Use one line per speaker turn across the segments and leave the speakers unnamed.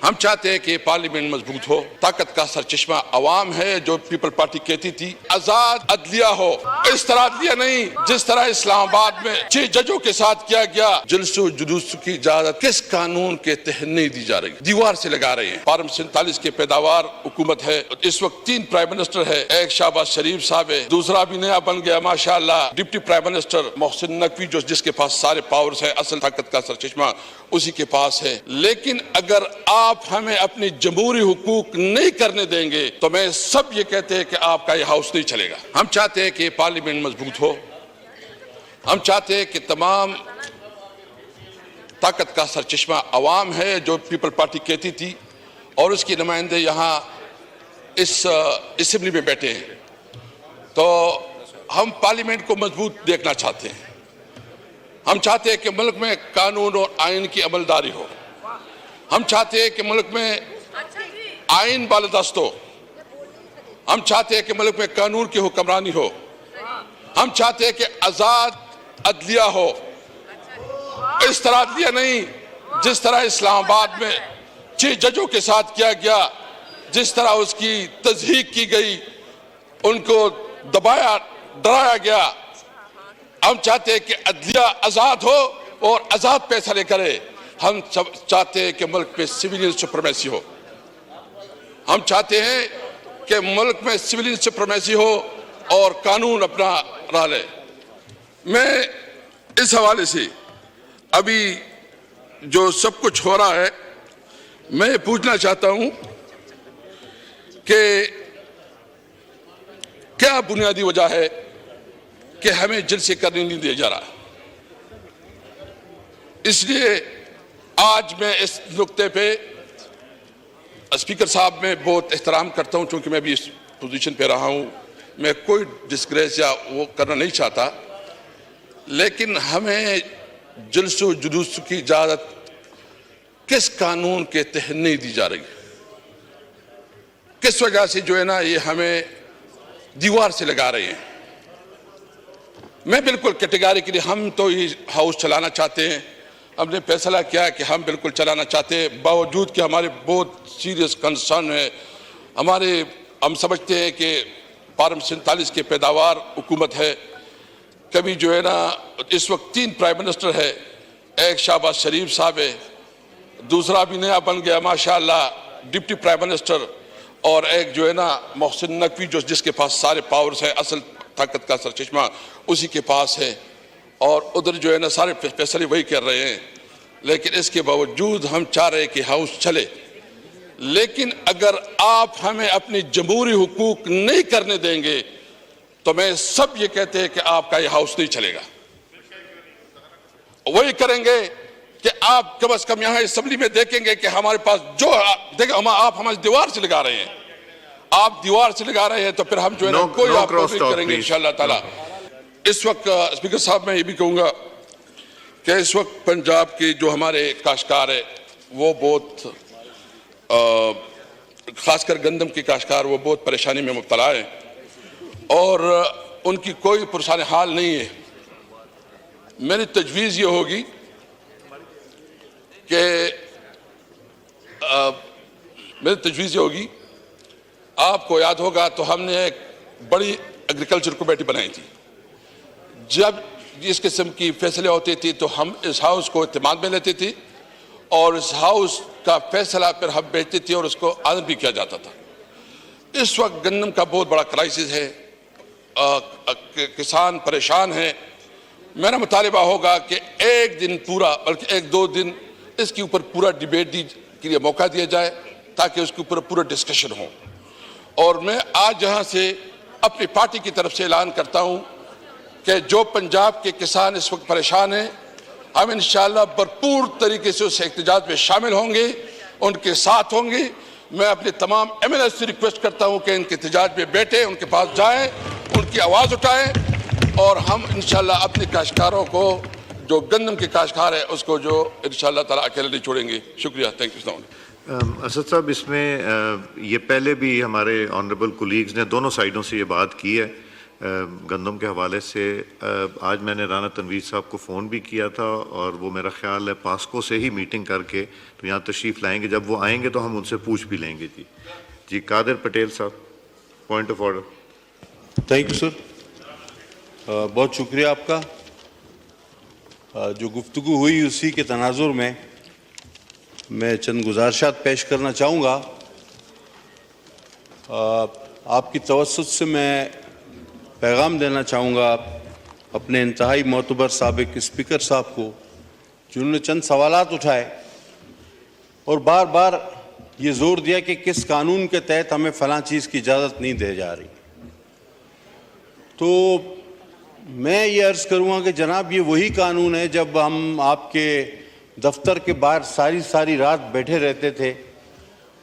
हम चाहते हैं कि पार्लियामेंट मजबूत हो, ताकत का सरचश्मा अवाम है। जो पीपल पार्टी कहती थी आजाद अदलिया हो, इस तरह अदलिया नहीं जिस तरह इस्लामाबाद में 6 जजों के साथ किया गया। जुल्सो जुलूस की इजाजत किस कानून के तहत नहीं दी जा रही, दीवार से लगा रहे हैं। पार्लियामेंट 47 के पैदावार हुकूमत है। इस वक्त 3 प्राइम मिनिस्टर है, एक शहबाज शरीफ साहब है, दूसरा भी नया बन गया माशाअल्लाह deputy prime minister Mohsin Naqvi, जो जिसके पास सारे पावर्स है, असल ताकत का सरचश्मा उसी के पास है। लेकिन अगर आप हमें अपनी जमहूरी हुकूक नहीं करने देंगे तो मैं सब ये कहते हैं कि आपका ये हाउस नहीं चलेगा। हम चाहते हैं कि पार्लियामेंट मजबूत हो, हम चाहते हैं कि तमाम ताकत का सरचश्मा अवाम है। जो पीपल पार्टी कहती थी और उसकी नुमाइंदे यहाँ इस असेंबली में बैठे हैं, तो हम पार्लियामेंट को मजबूत देखना चाहते हैं। हम चाहते हैं कि मुल्क में कानून और आइन की अमलदारी हो। हम चाहते हैं कि मुल्क में आइन बालदस्त हो। हम चाहते हैं कि मुल्क में कानून की हुक्मरानी हो। हम चाहते हैं कि आजाद अदलिया हो, इस तरह अदलिया नहीं जिस तरह इस्लामाबाद में 6 जजों के साथ किया गया, जिस तरह उसकी तज़हीक की गई, उनको दबाया डराया गया। हम चाहते हैं कि अदलिया आजाद हो और आजाद फैसले करे। हम सब चाहते हैं कि मुल्क में सिविलियन सुप्रीमेसी हो। हम चाहते हैं कि मुल्क में सिविलियन सुप्रीमेसी हो और कानून अपना राह ले। मैं इस हवाले से अभी जो सब कुछ हो रहा है, मैं पूछना चाहता हूं कि क्या बुनियादी वजह है कि हमें जलसे करने नहीं दिया जा रहा। इसलिए आज मैं इस नुक्ते पे स्पीकर साहब में बहुत एहतराम करता हूं, क्योंकि मैं भी इस पोजीशन पे रहा हूं। मैं कोई डिस्ग्रेस या वो करना नहीं चाहता, लेकिन हमें जुल्सो जुलूस की इजाजत किस कानून के तहत नहीं दी जा रही, किस वजह से जो है ना ये हमें दीवार से लगा रहे हैं। मैं बिल्कुल कैटेगरी हम तो ये हाउस चलाना चाहते हैं। हमने फैसला किया कि हम बिल्कुल चलाना चाहते हैं, बावजूद कि हमारे बहुत सीरियस कंसर्न है। हम समझते हैं कि पार्लियामेंट 47 के पैदावार हुकूमत है। कभी जो है ना इस वक्त 3 प्राइम मिनिस्टर है, एक शहबाज शरीफ साहब है, दूसरा भी नया बन गया माशाअल्लाह डिप्टी प्राइम मिनिस्टर, और एक जो है ना मोहसिन नकवी, जो जिसके पास सारे पावर्स है, असल ताकत का सरचश्मा उसी के पास है। और उधर जो है ना सारे फैसले वही कर रहे हैं। लेकिन इसके बावजूद हम चाह रहे हैं कि हाउस चले। लेकिन अगर आप हमें अपनी जमहूरी हुकूक नहीं करने देंगे तो मैं सब ये कहते हैं कि आपका ये हाउस नहीं चलेगा। वही करेंगे कि आप कम से कम यहाँ असेंबली में देखेंगे कि हमारे पास जो देखें आप हमारी दीवार से लगा रहे हैं। आप दीवार से लगा रहे हैं तो फिर हम जो है ना कोई आप नहीं करेंगे इंशाअल्लाह ताला। इस वक्त स्पीकर साहब मैं ये भी कहूँगा कि इस वक्त पंजाब के जो हमारे काश्तकार है वो बहुत खासकर गंदम के काश्तकार वो बहुत परेशानी में मुब्तला है और उनकी कोई पुरसान हाल नहीं है। मेरी तजवीज़ ये होगी कि आपको याद होगा तो हमने एक बड़ी एग्रीकल्चर कमेटी बनाई थी। जब इस किस्म की फैसले होते थे तो हम इस हाउस को इत्तेमाद में लेते थे और इस हाउस का फैसला फिर हम बेचते थे और उसको आदर भी किया जाता था। इस वक्त गंदम का बहुत बड़ा क्राइसिस है, किसान परेशान है। मेरा मुतालिबा होगा कि एक दिन पूरा बल्कि 1-2 दिन इसके ऊपर पूरा डिबेट के लिए मौका दिया जाए ताकि उसके ऊपर पूरा डिस्कशन हो। और मैं आज यहाँ से अपनी पार्टी की तरफ से ऐलान करता हूँ कि जो पंजाब के किसान इस वक्त परेशान हैं, हम इंशाअल्लाह भरपूर तरीके से उस एहतजाज में शामिल होंगे, उनके साथ होंगे। मैं अपने तमाम MLA से रिक्वेस्ट करता हूँ कि इनके एहतजाज में बैठे, उनके पास जाएं, उनकी आवाज़ उठाएं और हम इंशाअल्लाह अपने काश्तकारों को जो गंदम के काश्तकार है उसको जो इंशाअल्लाह ताला अकेले नहीं छोड़ेंगे। शुक्रिया, थैंक यू।
असद साहब, इसमें ये पहले भी हमारे ऑनरेबल कोलीग्स ने दोनों साइडों से ये बात की है गंदम के हवाले से आज मैंने राना तनवीर साहब को फ़ोन भी किया था और वो मेरा ख्याल है पास्को से ही मीटिंग करके तो यहाँ तशरीफ़ लाएंगे। जब वो आएंगे तो हम उनसे पूछ भी लेंगे। जी कादिर पटेल साहब, point of order.
Thank you sir, बहुत शुक्रिया आपका। जो गुफ्तगू हुई उसी के तनाजुर में मैं चंद गुजारिशात पेश करना चाहूँगा। आपकी तवस्सुत से मैं पैगाम देना चाहूँगा अपने इंतहाई मोतबर साबिक स्पीकर साहब को, जिन्होंने चंद सवालात उठाए और बार बार ये जोर दिया कि किस कानून के तहत हमें फ़लाँ चीज़ की इजाज़त नहीं दी जा रही। तो मैं ये अर्ज़ करूँगा कि जनाब, ये वही कानून है जब हम आपके दफ्तर के बाहर सारी सारी रात बैठे रहते थे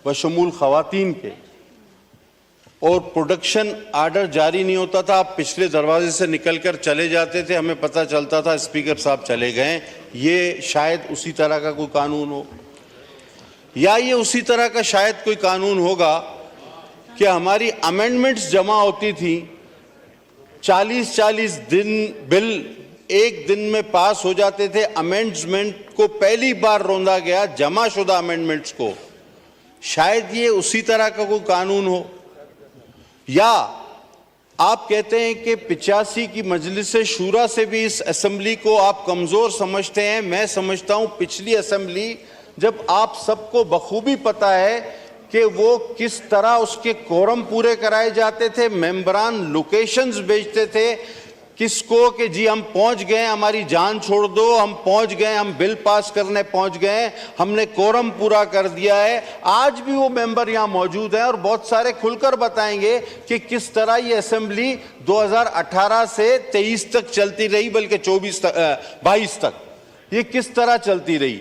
बशमूल ख़वातीन के, और प्रोडक्शन आर्डर जारी नहीं होता था। आप पिछले दरवाजे से निकलकर चले जाते थे, हमें पता चलता था स्पीकर साहब चले गए। ये शायद उसी तरह का कोई कानून हो, या ये उसी तरह का शायद कोई कानून होगा कि हमारी अमेंडमेंट्स जमा होती थी, 40-40 दिन बिल एक दिन में पास हो जाते थे। अमेंडमेंट को पहली बार रोंदा गया, जमा शुदा अमेंडमेंट्स को। शायद ये उसी तरह का कोई कानून हो। या आप कहते हैं कि 85 की मजलिस शूरा से भी इस असेंबली को आप कमज़ोर समझते हैं। मैं समझता हूँ पिछली असेंबली, जब आप सबको बखूबी पता है कि वो किस तरह उसके कोरम पूरे कराए जाते थे, मेंबरान लोकेशंस भेजते थे किसको कि जी हम पहुंच गए, हमारी जान छोड़ दो, हम पहुंच गए, हम बिल पास करने पहुंच गए, हमने कोरम पूरा कर दिया है। आज भी वो मेंबर यहाँ मौजूद हैं और बहुत सारे खुलकर बताएंगे कि किस तरह ये असेंबली 2018 से 23 तक चलती रही, बल्कि 22 तक ये किस तरह चलती रही।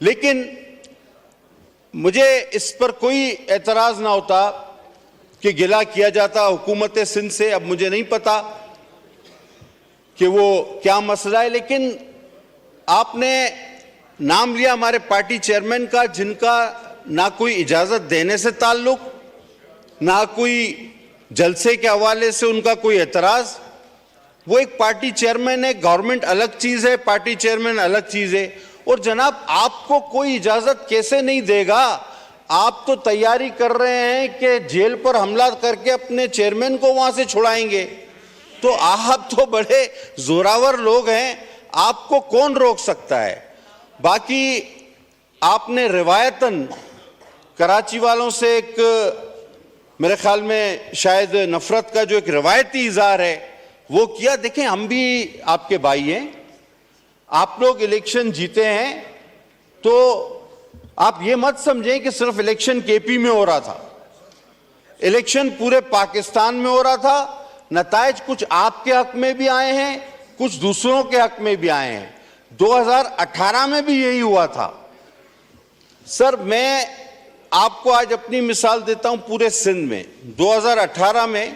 लेकिन मुझे इस पर कोई एतराज़ ना होता कि गिला किया जाता हुकूमत सिंध से। अब मुझे नहीं पता कि वो क्या मसला है, लेकिन आपने नाम लिया हमारे पार्टी चेयरमैन का, जिनका ना कोई इजाज़त देने से ताल्लुक़, ना कोई जलसे के हवाले से उनका कोई एतराज़। वो एक पार्टी चेयरमैन है, गवर्नमेंट अलग चीज़ है, पार्टी चेयरमैन अलग चीज़ है। और जनाब, आपको कोई इजाज़त कैसे नहीं देगा? आप तो तैयारी कर रहे हैं कि जेल पर हमला करके अपने चेयरमैन को वहाँ से छुड़ाएंगे। तो आप तो बड़े जोरावर लोग हैं, आपको कौन रोक सकता है? बाकी आपने रिवायतन कराची वालों से एक, मेरे ख्याल में शायद नफरत का जो एक रिवायती इज़हार है वो किया। देखें, हम भी आपके भाई हैं, आप लोग इलेक्शन जीते हैं, तो आप ये मत समझें कि सिर्फ इलेक्शन केपी में हो रहा था। इलेक्शन पूरे पाकिस्तान में हो रहा था। नताइज कुछ आपके हक में भी आए हैं, कुछ दूसरों के हक में भी आए हैं। 2018 में भी यही हुआ था। सर, मैं आपको आज अपनी मिसाल देता हूं पूरे सिंध में। 2018 में